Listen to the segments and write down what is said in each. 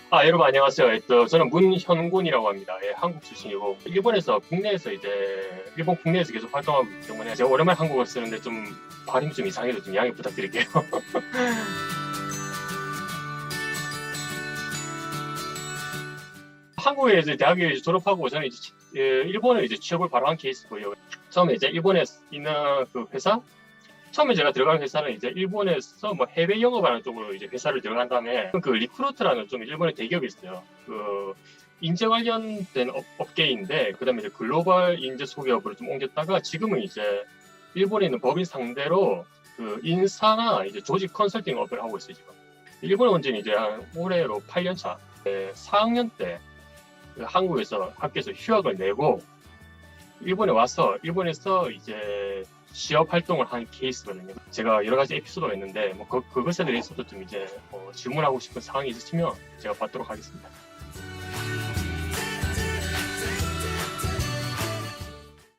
여러분 안녕하세요. 저는 문현곤이라고 합니다. 예, 한국 출신이고 일본에서 국내에서 일본 국내에서 계속 활동하고 있기 때문에 제가 오랜만에 한국어를 쓰는데 좀 발음이 좀 이상해서 좀 양해 부탁드릴게요. 한국에 이제 대학을 졸업하고 저는 일본에 취업을 바로 한 케이스고요. 처음에 일본에 있는 그 회사 처음에 제가 들어간 회사는 일본에서 뭐 해외 영업하는 쪽으로 회사를 들어간 다음에 그 리크루트라는 좀 일본의 대기업이 있어요. 그 인재 관련된 업계인데 그다음에 글로벌 인재 소개업으로 좀 옮겼다가 지금은 일본에 있는 법인 상대로 그 인사나 조직 컨설팅 업을 하고 있어요. 지금 일본에 온 지는 한 올해로 8년 차. 4학년 때 한국에서 학교에서 휴학을 내고 일본에 와서 일본에서 취업 활동을 한 케이스거든요. 제가 여러 가지 에피소드가 있는데 그것에 대해서도 좀 질문하고 싶은 사항이 있으시면 제가 받도록 하겠습니다.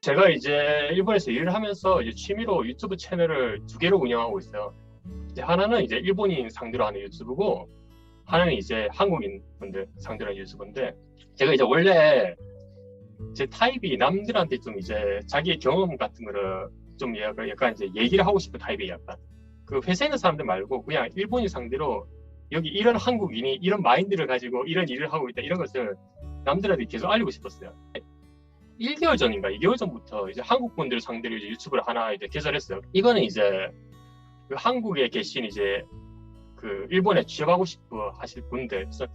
제가 일본에서 일을 하면서 취미로 유튜브 채널을 2개로 운영하고 있어요. 하나는 일본인 상대로 하는 유튜브고 하나는 한국인 분들 상대로 하는 유튜브인데 제가 원래 제 타입이 남들한테 좀 자기의 경험 같은 거를 좀 약간 얘기를 하고 싶은 타입이에요. 약간 그 회사에 있는 사람들 말고 그냥 일본인 상대로 여기 이런 한국인이 이런 마인드를 가지고 이런 일을 하고 있다 이런 것을 남들한테 계속 알리고 싶었어요. 1개월 전인가 2개월 전부터 한국 분들 상대로 유튜브를 하나 개설했어요. 이거는 그 한국에 계신 그 일본에 취업하고 싶어 하실 분들, 그래서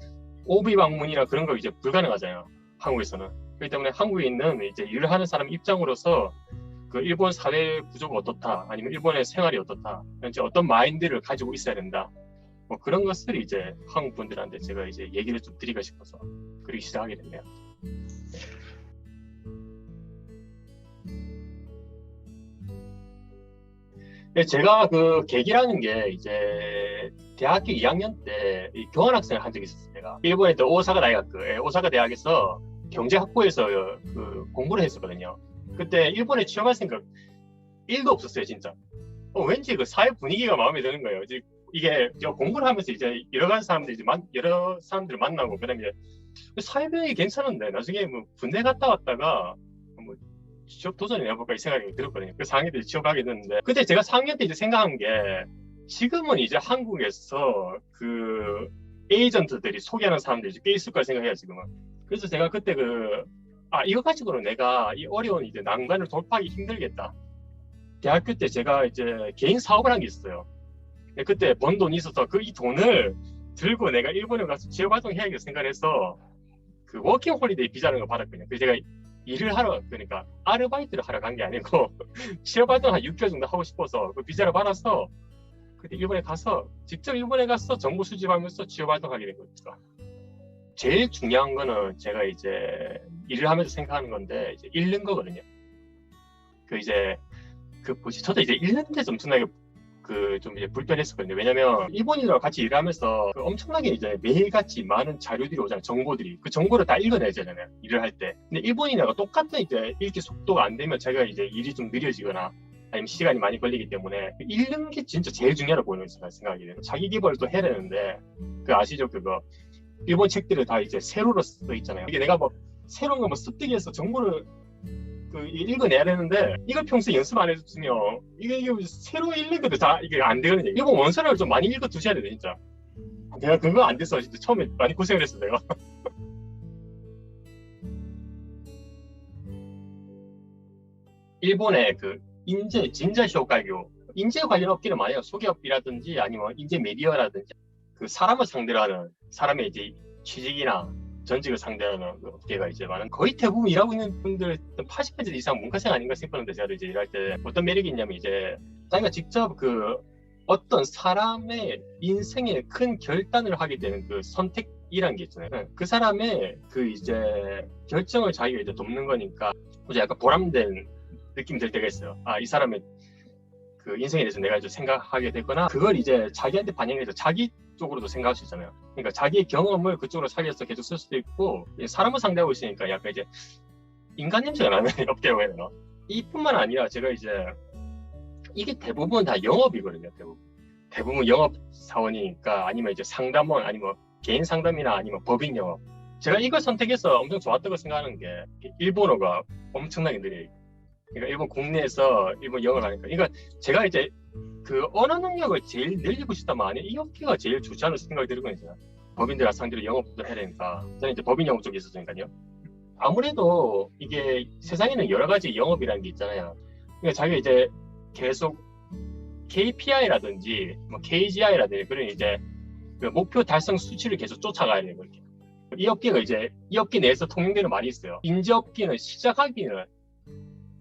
오비 방문이나 그런 거 불가능하잖아요. 한국에서는. 그렇기 때문에 한국에 있는 일을 하는 사람 입장으로서 그 일본 사회 구조가 어떻다, 아니면 일본의 생활이 어떻다, 어떤 마인드를 가지고 있어야 된다. 뭐 그런 것을 한국 분들한테 제가 얘기를 좀 드리고 싶어서 그렇게 시작하게 됐네요. 제가 그 계기라는 게 대학교 2학년 때 교환학생을 한 적이 있었어요. 제가 일본의 오사카 오사카 대학에서 경제학부에서 그 공부를 했었거든요. 그때 일본에 취업할 생각 1도 없었어요, 진짜. 왠지 그 사회 분위기가 마음에 드는 거예요. 이게 공부를 하면서 여러 사람들을 만나고 그다음에 사회 분위기 괜찮은데 나중에 뭐 군대 갔다 왔다가 뭐 취업 도전을 해볼까 이 생각이 들었거든요. 그 4학년 때 취업하게 됐는데 그때 제가 4학년 때 생각한 게 지금은 한국에서 그 에이전트들이 소개하는 사람들이 꽤 있을 거라 생각해요, 지금은. 그래서 제가 그때 이거 가지고는 내가 이 어려운 난관을 돌파하기 힘들겠다. 대학교 때 제가 개인 사업을 한 게 있어요. 그때 번 돈이 있어서 이 돈을 들고 내가 일본에 가서 취업 활동해야겠다 생각을 해서 그 워킹 홀리데이 비자라는 걸 받았거든요. 그래서 제가 일을 하러, 그러니까 아르바이트를 하러 간 게 아니고 취업 활동 한 6개월 정도 하고 싶어서 그 비자를 받아서 그때 직접 일본에 가서 정보 수집하면서 취업 활동하게 된 거죠. 제일 중요한 거는 제가 일을 하면서 생각하는 건데 읽는 거거든요. 저도 읽는데 엄청나게 좀 불편했었거든요. 왜냐면 일본인들하고 같이 일을 하면서 엄청나게 매일같이 많은 자료들이 오잖아요. 정보들이. 그 정보를 다 읽어내야 되잖아요. 일을 할 때. 근데 일본인하고 똑같은 읽기 속도가 안 되면 제가 일이 좀 느려지거나 아니면 시간이 많이 걸리기 때문에 읽는 게 진짜 제일 중요하다고 보는 생각이 돼요. 자기 개발을 또 해야 되는데 아시죠? 일본 책들을 다 세로로 써 있잖아요. 이게 내가 새로운 거 습득해서 정보를 읽어내야 되는데 이걸 평소에 연습 안 해줬으면 이게 새로 읽는 것도 다 이게 안 되거든요. 일본 원서를 좀 많이 읽어 두셔야 돼요, 진짜. 내가 그거 안 돼서 진짜 처음에 많이 고생을 했어, 내가. 일본의 진자 쇼가교 인재 관련 업계는 많아요. 소개업이라든지 아니면 인재 미디어라든지 사람을 상대로 하는 사람의 취직이나 전직을 상대하는 업계가 많은 거의 대부분 일하고 있는 분들 80% 이상 문과생 아닌가 싶었는데 제가 일할 때 어떤 매력이 있냐면 자기가 직접 어떤 사람의 인생에 큰 결단을 하게 되는 선택이란 게 있잖아요. 그 사람의 결정을 자기가 돕는 거니까 약간 보람된 느낌이 들 때가 있어요. 이 사람의 인생에 대해서 내가 생각하게 되거나 그걸 자기한테 반영해서 자기 쪽으로도 생각할 수 있잖아요. 그러니까 자기의 경험을 그쪽으로 살려서 계속 쓸 수도 있고 사람을 상대하고 있으니까 약간 인간 냄새가 나는 업계라고 해야 되나? 이뿐만 아니라 제가 이게 대부분 다 영업이거든요. 대부분 영업 사원이니까 아니면 상담원 아니면 개인 상담이나 아니면 법인 영어. 제가 이걸 선택해서 엄청 좋았다고 생각하는 게 일본어가 엄청나게 느려요. 그러니까 일본 국내에서 일본 영어를 하니까. 그러니까 제가 이제 그 언어 능력을 제일 늘리고 싶다면 아니 이 학기가 제일 좋지 않은 생각이 들거든요. 법인들 상대로 영어부터 해야 되니까. 저는 이제 법인 영어 쪽에 있었으니까요. 아무래도 이게 세상에는 여러 가지 영업이라는 게 있잖아요. 그러니까 자기가 이제 계속 KPI라든지 뭐 KGI라든지 그런 이제 그 목표 달성 수치를 계속 쫓아가야 돼요. 그렇게. 이 업계가 이제 이 업계 내에서 통용되는 말이 있어요. 인재업계는 시작하기는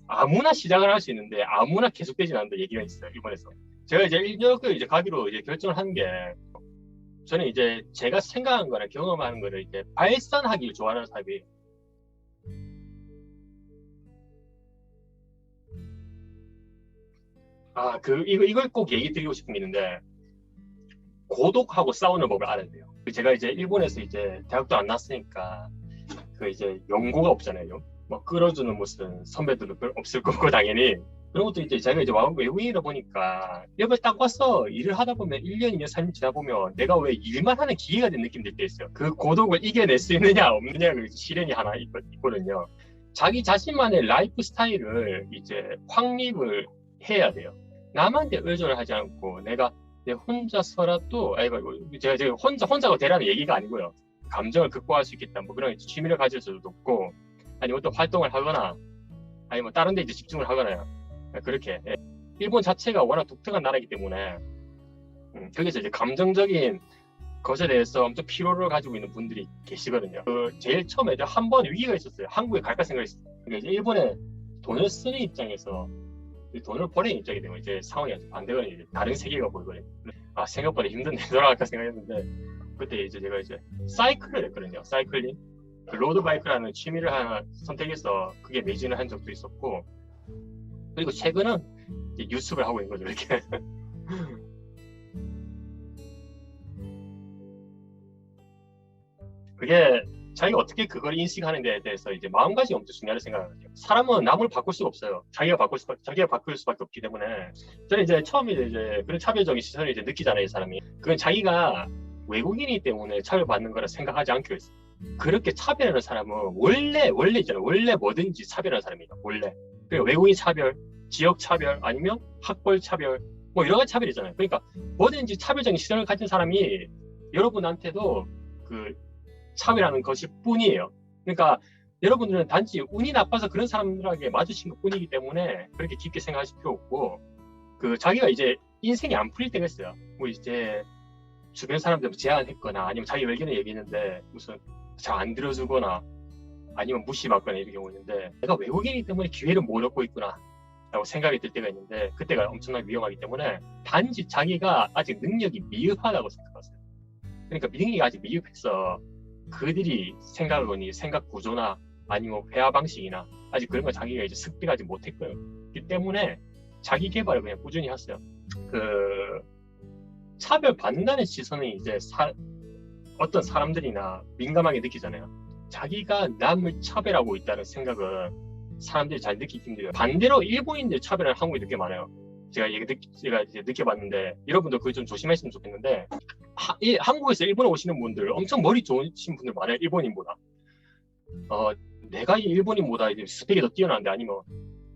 아무나 시작을 할 수 있는데 아무나 계속되지는 않는다 얘기가 있어요. 일본에서. 제가 이제 인력을 이제 가기로 이제 결정을 한 게 저는 이제 제가 생각한 거나 경험하는 거를 이제 발산하기를 좋아하는 타입이에요. 이걸 꼭 얘기 드리고 싶은 게 있는데 고독하고 싸우는 법을 알아야 돼요. 제가 이제 일본에서 이제 대학도 안 나왔으니까 그 이제 연고가 없잖아요. 뭐 끌어주는 무슨 선배들도 없을 거고 당연히 그런 것도 이제 제가 이제 외국인이다 보니까 일본 딱 와서 일을 하다 보면 1년, 2년, 3년 지나 보면 내가 왜 일만 하는 기회가 된 느낌 들 때 있어요. 그 고독을 이겨낼 수 있느냐 없느냐 그 시련이 하나 있거든요. 자기 자신만의 라이프 스타일을 이제 확립을 해야 돼요. 남한테 의존을 하지 않고 내가 내 혼자서라도 제가 혼자가 되라는 얘기가 아니고요. 감정을 극복할 수 있겠다 뭐 그런 취미를 가질 수도 없고 아니면 또 활동을 하거나 아니면 다른 데 이제 집중을 하거나 그렇게 일본 자체가 워낙 독특한 나라이기 때문에 거기서 이제 감정적인 것에 대해서 엄청 피로를 가지고 있는 분들이 계시거든요. 제일 처음에 한 번 위기가 있었어요. 한국에 갈까 생각했어요. 그러니까 이제 일본에 돈을 쓰는 입장에서 돈을 버리는 입장이 되면 이제 상황이 아주 반대거든요. 이제 다른 세계가 보이거든요. 생각보다 힘든데 돌아갈까 생각했는데 그때 이제 제가 이제 사이클을 했거든요. 사이클링. 그 로드바이크라는 취미를 하나 선택해서 그게 매진을 한 적도 있었고 그리고 최근은 이제 유습을 하고 있는 거죠. 이렇게. 그게 자기가 어떻게 그걸 인식하는 데에 대해서 이제 마음가짐이 엄청 중요하다고 생각하거든요. 사람은 남을 바꿀 수가 없어요. 자기가 바꿀 수밖에 없기 때문에 저는 이제 처음에 이제 그런 차별적인 시선을 이제 느끼잖아요, 이 사람이. 그건 자기가 외국인이기 때문에 차별받는 거라 생각하지 않기로 했어요. 그렇게 차별하는 사람은 원래 있잖아요. 원래 뭐든지 차별하는 사람이에요. 원래. 그러니까 외국인 차별, 지역 차별, 아니면 학벌 차별, 뭐 여러 가지 차별이잖아요. 그러니까 뭐든지 차별적인 시선을 가진 사람이 여러분한테도 그 차별하는 것일 뿐이에요. 그러니까 여러분들은 단지 운이 나빠서 그런 사람들에게 마주친 것 뿐이기 때문에 그렇게 깊게 생각하실 필요 없고 그 자기가 이제 인생이 안 풀릴 때가 있어요. 뭐 이제 주변 사람들 제안했거나 아니면 자기 의견을 얘기했는데 무슨 잘 안 들어주거나 아니면 무시받거나 이런 경우 있는데 내가 외국인이기 때문에 기회를 못 얻고 있구나 라고 생각이 들 때가 있는데 그때가 엄청나게 위험하기 때문에 단지 자기가 아직 능력이 미흡하다고 생각하세요. 그러니까 능력이 아직 미흡해서 그들이 생각하거니 생각 구조나 아니면 회화 방식이나 아직 그런 걸 자기가 이제 습득하지 못했고요. 그 때문에 자기 개발을 그냥 꾸준히 했어요. 그 차별 받는다는 시선이 이제 어떤 사람들이나 민감하게 느끼잖아요. 자기가 남을 차별하고 있다는 생각은 사람들이 잘 느끼기 힘들어요. 반대로 일본인들 차별하는 한국이 되게 많아요. 제가 이제 느껴봤는데 여러분도 그거 좀 조심했으면 좋겠는데 한국에서 일본에 오시는 분들 엄청 머리 좋으신 분들 많아요. 일본인보다. 내가 이 일본인보다 이제 스펙이 더 뛰어난데 아니면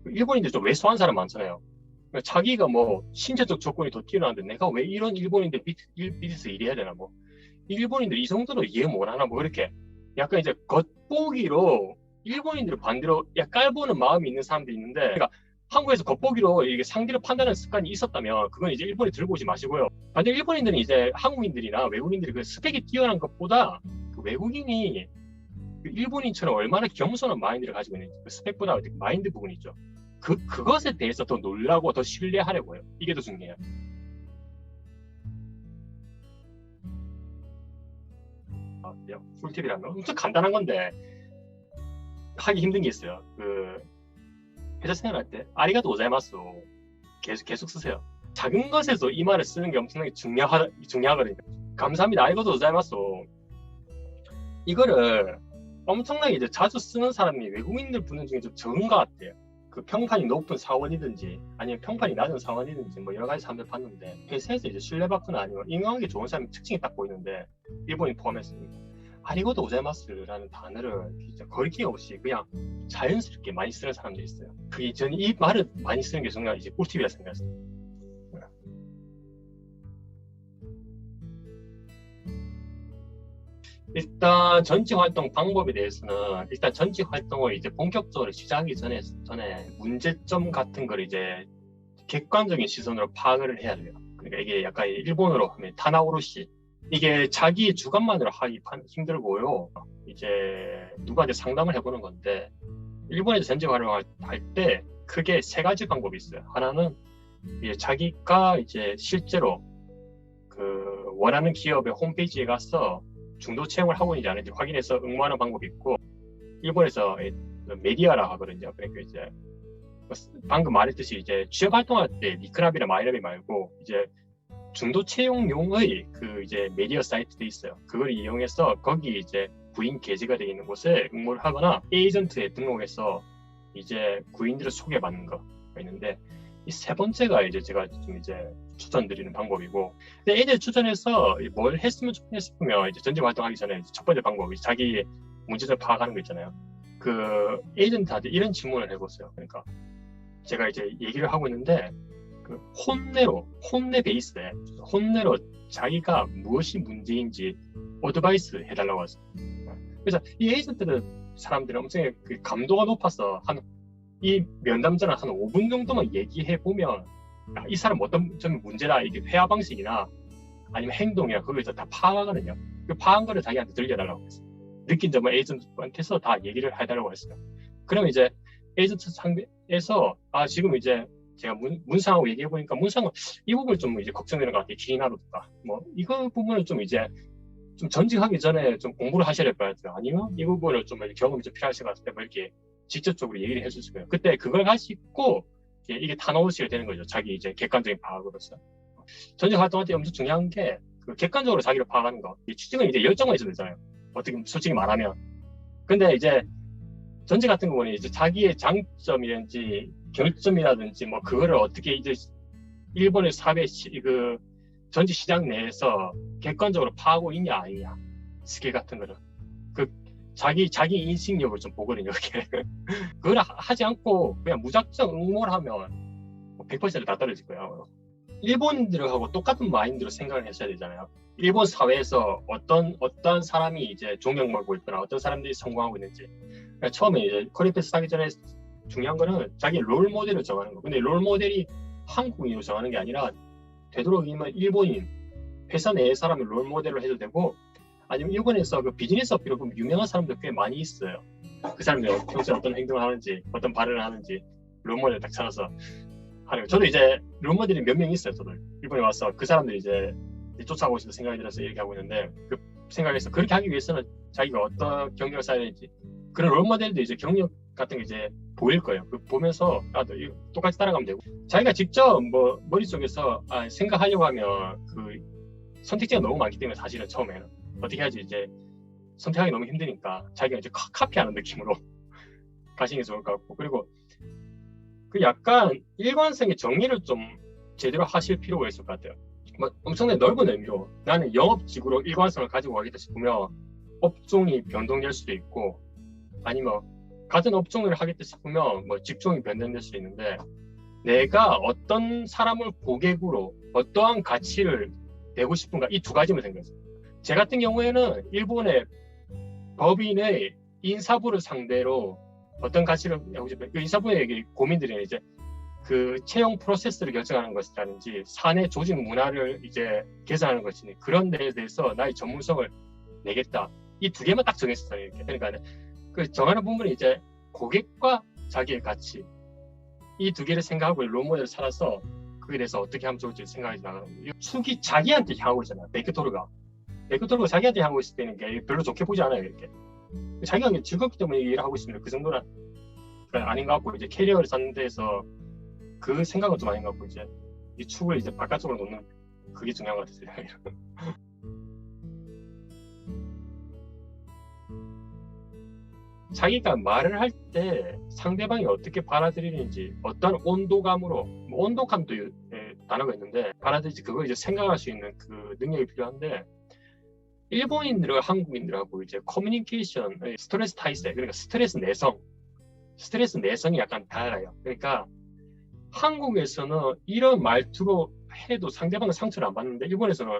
일본인들 좀 왜소한 사람 많잖아요. 그러니까 자기가 뭐 신체적 조건이 더 뛰어나는데 내가 왜 이런 일본인들 밑에서 일해야 되나 뭐 일본인들 이 정도로 이해 못하나 뭐 이렇게 약간 이제 겉보기로 일본인들을 반대로 깔보는 마음이 있는 사람들이 있는데 그러니까 한국에서 겉보기로 이게 상대를 판단하는 습관이 있었다면 그건 이제 일본에 들고 오지 마시고요. 반대로 일본인들은 이제 한국인들이나 외국인들이 그 스펙이 뛰어난 것보다 그 외국인이 그 일본인처럼 얼마나 겸손한 마인드를 가지고 있는지 그 스펙보다 그 마인드 부분이 있죠. 그것에 대해서 더 놀라고 더 신뢰하려고 해요. 이게 더 중요해요. 꿀팁이라면 엄청 간단한 건데 하기 힘든 게 있어요. 그 회사 생활할 때 아리가또 고자이마스 계속 쓰세요. 작은 것에서 이 말을 쓰는 게 엄청나게 중요하거든요. 감사합니다. 아리가또 고자이마스 이거를 엄청나게 이제 자주 쓰는 사람이 외국인들 분들 중에 좀 적은 것 같아요. 그 평판이 높은 사원이든지 아니면 평판이 낮은 사원이든지 뭐 여러 가지 사람들 봤는데 회사에서 이제 신뢰받거나 아니면 인간관계 좋은 사람의 특징이 딱 보이는데 일본인 포함했습니다. 아리고도 고자이마스라는 단어를 진짜 거리낌 없이 그냥 자연스럽게 많이 쓰는 사람들이 있어요. 그게 저는 이 말을 많이 쓰는 게 정말 이제 꿀팁이라 생각했어요. 일단 전직 활동 방법에 대해서는 일단 전직 활동을 이제 본격적으로 시작하기 전에 문제점 같은 걸 이제 객관적인 시선으로 파악을 해야 돼요. 그러니까 이게 약간 일본어로 하면 타나오로시, 이게 자기 주관만으로 하기 힘들고요. 이제 누구한테 상담을 해보는 건데 일본에서 전직 활동을 할 때 크게 세 가지 방법이 있어요. 하나는 이제 자기가 이제 실제로 그 원하는 기업의 홈페이지에 가서 중도 채용을 하고 있는지 아닌지 확인해서 응모하는 방법이 있고, 일본에서 메디아라 하거든요. 그러니까 이제 방금 말했듯이 이제 취업 활동할 때 니크랍이나 마이너비 말고 이제 중도 채용용의 그 이제 메디어 사이트도 있어요. 그걸 이용해서 거기 이제 구인 게시가 되어 있는 곳에 응모를 하거나 에이전트에 등록해서 이제 구인들을 소개받는 거가 있는데, 이 세 번째가 이제 제가 좀 이제 추천드리는 방법이고, 근데 애들 추천해서 뭘 했으면 좋겠냐 싶으면 이제 전직 활동하기 전에 첫 번째 방법이 자기 문제점 파악하는 거 있잖아요. 그 에이전트한테 이런 질문을 해보세요. 그러니까 제가 이제 얘기를 하고 있는데 그 혼내 베이스에 혼내로 자기가 무엇이 문제인지 어드바이스 해달라고 하죠. 그래서 이 에이전트들 사람들은 엄청 그 감도가 높아서 이 면담자는 한 5분 정도만 얘기해 보면 이 사람 어떤 점이 문제나 이게 회화 방식이나 아니면 행동이나 그거에서 다 파악하거든요. 그 파악한 거를 자기한테 들려달라고 했어요. 느낀 점을 에이전트한테서 다 얘기를 해달라고 했어요. 그러면 이제 에이전트 상대에서 지금 이제 제가 문상하고 얘기해 보니까 문상은 이 부분을 좀 이제 걱정되는 것 같아요. 기나루다. 뭐 이거 부분을 좀 이제 좀 전직하기 전에 좀 공부를 하셔야 될 것 같아요. 아니면 이 부분을 좀 경험이 좀 필요하실 것 같을 때 뭐 이렇게 직접적으로 얘기를 해줄 수 있어요. 그때 그걸 가지고 이게 타노우시가 되는 거죠. 자기 이제 객관적인 파악으로서. 전직 활동할 때 엄청 중요한 게 그 객관적으로 자기를 파악하는 거. 이 취직은 이제 열정만 있어도 되잖아요. 어떻게 솔직히 말하면. 근데 이제 전직 같은 경우는 이제 자기의 장점이라든지 결점이라든지 뭐 그거를 어떻게 이제 일본의 사회 그 전직 시장 내에서 객관적으로 파악하고 있냐 아니냐 스킬 같은 거를 그 자기 인식력을 좀 보거든요. 이렇게 그걸 하지 않고 그냥 무작정 응모를 하면 100%다 떨어질 거예요. 일본인들하고 똑같은 마인드로 생각을 했어야 되잖아요. 일본 사회에서 어떤 사람이 이제 존경 받고 있거나 어떤 사람들이 성공하고 있는지. 그러니까 처음에 이제 커리패스 하기 전에 중요한 거는 자기 롤 모델을 정하는 거. 근데 롤 모델이 한국인으로 정하는 게 아니라 되도록이면 일본인, 회사 내의 사람을 롤 모델로 해도 되고, 아니면 일본에서 그 비즈니스 어필로 보면 유명한 사람들 꽤 많이 있어요. 그 사람들이 평소에 어떤 행동을 하는지, 어떤 발언을 하는지 롤 모델을 딱 찾아서 하는 거. 저도 이제 롤 모델이 몇 명 있어요. 저도 일본에 와서 그 사람들이 이제 쫓아가고 있어서 생각이 들어서 이렇게 하고 있는데, 그 생각해서 그렇게 하기 위해서는 자기가 어떤 경력을 쌓아야 되는지 그런 롤 모델도 이제 경력 같은 게 이제 보일 거예요. 그 보면서 똑같이 따라가면 되고, 자기가 직접 뭐 머릿속에서 생각하려고 하면 그 선택지가 너무 많기 때문에 사실은 처음에는 어떻게 해야지 이제 선택하기 너무 힘드니까 자기가 이제 카피하는 느낌으로 가시는 게 좋을 것 같고, 그리고 그 약간 일관성의 정리를 좀 제대로 하실 필요가 있을 것 같아요. 뭐 엄청나게 넓은 의미로 나는 영업직으로 일관성을 가지고 가겠다 싶으면 업종이 변동될 수도 있고, 아니면 같은 업종을 하겠다 싶으면 뭐 직종이 변동될 수도 있는데, 내가 어떤 사람을 고객으로 어떠한 가치를 내고 싶은가, 이 두 가지만 생각했어요. 제 같은 경우에는 일본의 법인의 인사부를 상대로 어떤 가치를 내고 싶어요. 그 인사부의 고민들이 이제 그 채용 프로세스를 결정하는 것이라든지 사내 조직 문화를 이제 개선하는 것이니 그런 데에 대해서 나의 전문성을 내겠다. 이 두 개만 딱 정했어요. 이렇게. 그러니까 그 정하는 부분이 이제 고객과 자기의 가치, 이 두 개를 생각하고 롤모델을 살아서 그에 대해서 어떻게 하면 좋을지 생각하지 나가는 거예요. 축이 자기한테 향하고 있잖아요. 베이크토르가 자기한테 향하고 있을 때는 게 별로 좋게 보지 않아요. 이렇게 자기가 즐겁기 때문에 일을 하고 있습니다. 그 정도는 아닌 것 같고, 이제 캐리어를 쌓는 데에서 그 생각은 좀 아닌 것 같고, 이제 이 축을 이제 바깥쪽으로 놓는 그게 중요한 것 같아요. 자기가 말을 할 때 상대방이 어떻게 받아들이는지, 어떤 온도감으로, 뭐 온도감도 단어가 있는데 받아들이지, 그거 이제 생각할 수 있는 그 능력이 필요한데, 일본인들과 한국인들하고 이제 커뮤니케이션, 스트레스 타이세, 그러니까 스트레스 내성이 약간 달라요. 그러니까 한국에서는 이런 말투로 해도 상대방은 상처를 안 받는데, 일본에서는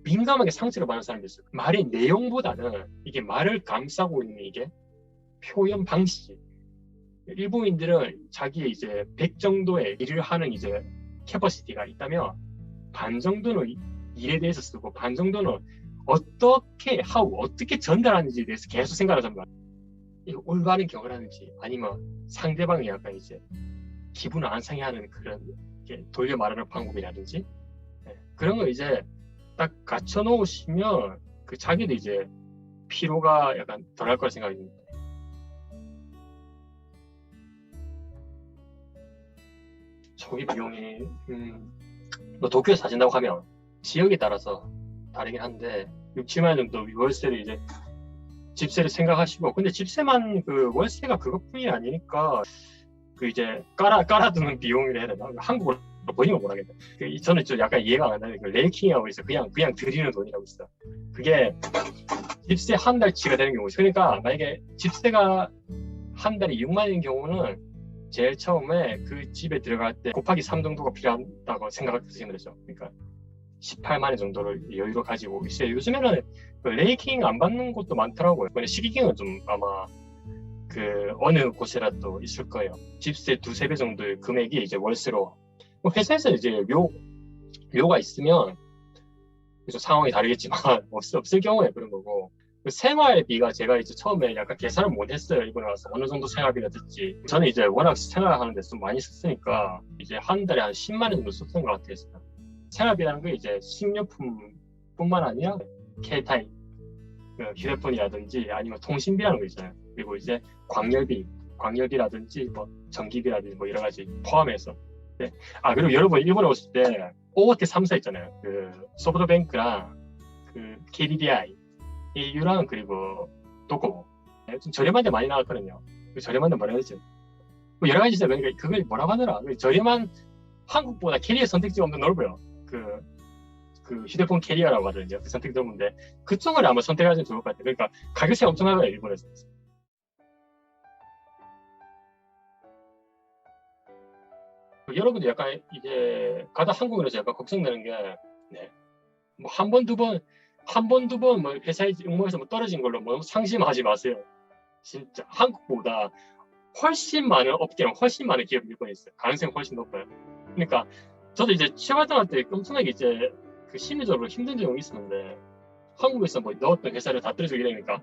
민감하게 상처를 받는 사람이 있어요. 말의 내용보다는 이게 말을 감싸고 있는 이게 표현 방식. 일본인들은 자기의 이제 100 정도의 일을 하는 이제 캐퍼시티가 있다면, 반 정도는 일에 대해서 쓰고, 반 정도는 어떻게 전달하는지에 대해서 계속 생각을 합니다. 이거 올바른 경을 하는지, 아니면 상대방이 약간 이제 기분을 안 상해하는 그런 돌려 말하는 방법이라든지, 그런 거 이제 딱 갖춰 놓으시면 그 자기도 이제 피로가 약간 덜할 거라 생각이 듭니다. 초기 비용이 뭐 도쿄에서 사신다고 하면 지역에 따라서 다르긴 한데 6, 7만 원 정도 월세를 이제 집세를 생각하시고, 근데 집세만 그 월세가 그것뿐이 아니니까 그 이제 깔아두는 비용이라 해야 되나? 한국어로 번역을 못하겠다. 저는 좀 약간 이해가 안 가는데, 그 레이킹하고 있어. 그냥 드리는 돈이라고 있어. 그게 집세 한 달치가 되는 경우죠. 그러니까 만약에 집세가 한 달에 6만 원인 경우는 제일 처음에 그 집에 들어갈 때 곱하기 3 정도가 필요하다고 생각하시면 되죠. 그러니까 18만 원 정도를 여유로 가지고 있어요. 요즘에는 그 레이킹 안 받는 곳도 많더라고요. 근데 시기경은 좀 아마 그 어느 곳이라도 있을 거예요. 집세 2~3배 정도의 금액이 이제 월세로. 회사에서 이제 묘가 있으면 그래서 상황이 다르겠지만 없을 경우에 그런 거고, 그 생활비가 제가 이제 처음에 약간 계산을 못했어요. 이번에 와서 어느 정도 생활비가 됐지. 저는 이제 워낙 생활하는 데 좀 많이 썼으니까 이제 한 달에 한 10만 원 정도 썼던 것 같아요. 생활비라는 게 이제 식료품뿐만 아니라 케이타임, 그 휴대폰이라든지 아니면 통신비라는 거 있잖아요. 그리고 이제 광열비라든지 뭐 전기비라든지 뭐 여러 가지 포함해서. 네. 그리고 여러분 일본에 오실 때 OT 3사 있잖아요. 그 소프트뱅크랑 그 KDDI, AU랑 그리고 도코모. 좀 저렴한 데 많이 나왔거든요. 저렴한 데 뭐라 그러지? 뭐 여러 가지 있어요. 그러니까 그걸 뭐라고 하더라. 저렴한, 한국보다 캐리어 선택지가 엄청 넓어요. 그 휴대폰 캐리어라고 하더라고요. 그 선택 넓은데 그쪽을 한번 선택하시면 좋을 것 같아요. 그러니까 가격 차이 엄청 나요, 일본에서. 여러분들 약간 이제 가다 한국에서 약간 걱정되는 게, 네, 뭐 한 번, 두 번 뭐 회사에 응모해서 뭐 떨어진 걸로 뭐 상심하지 마세요. 진짜 한국보다 훨씬 많은 업계랑 훨씬 많은 기업이 일본에 있어요. 가능성이 훨씬 높아요. 그러니까 저도 이제 취업활동할 때 엄청나게 이제 그 심리적으로 힘든 적이 있었는데, 한국에서 뭐 넣었던 회사를 다 떨어지고 이러니까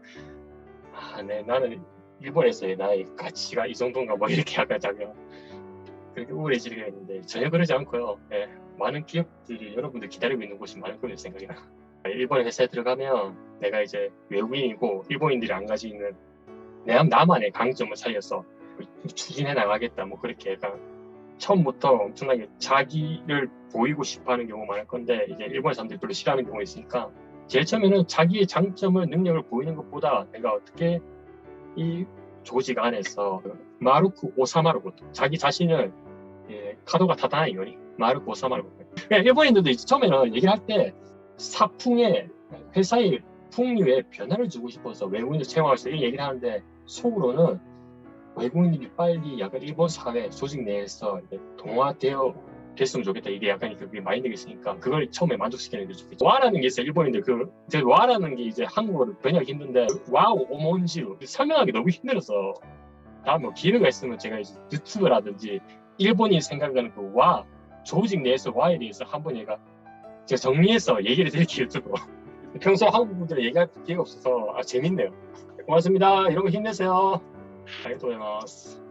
네, 나는 일본에서의 나의 가치가 이 정도인가 뭐 이렇게 약간 자기가 그렇게 우울해지게 했는데, 전혀 그러지 않고요. 네, 많은 기업들이 여러분들 기다리고 있는 곳이 많을 거예요, 생각이나. 일본 회사에 들어가면 내가 이제 외국인이고 일본인들이 안 가지고 있는 나만의 강점을 살려서 추진해 나가겠다, 뭐 그렇게 약간 처음부터 엄청나게 자기를 보이고 싶어하는 경우가 많을 건데, 이제 일본 사람들이 별로 싫어하는 경우가 있으니까 제일 처음에는 자기의 장점을, 능력을 보이는 것보다 내가 어떻게 이 조직 안에서 마루쿠 오사마루고, 자기 자신을 카도가 타다나이 요니 마루쿠 오사마루고. 일본인들도 처음에는 얘기를 할 때 사풍에, 회사의 풍류에 변화를 주고 싶어서 외국인을 채용할 수 있는 얘기를 하는데, 속으로는 외국인들이 빨리 약간 일본 사회 조직 내에서 동화되어 됐으면 좋겠다, 이게 약간 그게 마인드가 있으니까 그걸 처음에 만족시키는 게 좋겠죠. 와라는 게 있어요, 일본인들. 와라는 게 이제 한국어로 번역하기 힘든데, 와우 오몬지루 설명하기 너무 힘들어서, 다음 뭐 기회가 있으면 제가 이제 유튜브라든지 일본인 생각하는 그 와, 조직 내에서 와에 대해서 한번 제가 정리해서 얘기를 드릴게요, 유튜브. 평소에 한국 분들은 얘기할 기회가 없어서 재밌네요. 고맙습니다. 이런 거 힘내세요. ありがとうございます。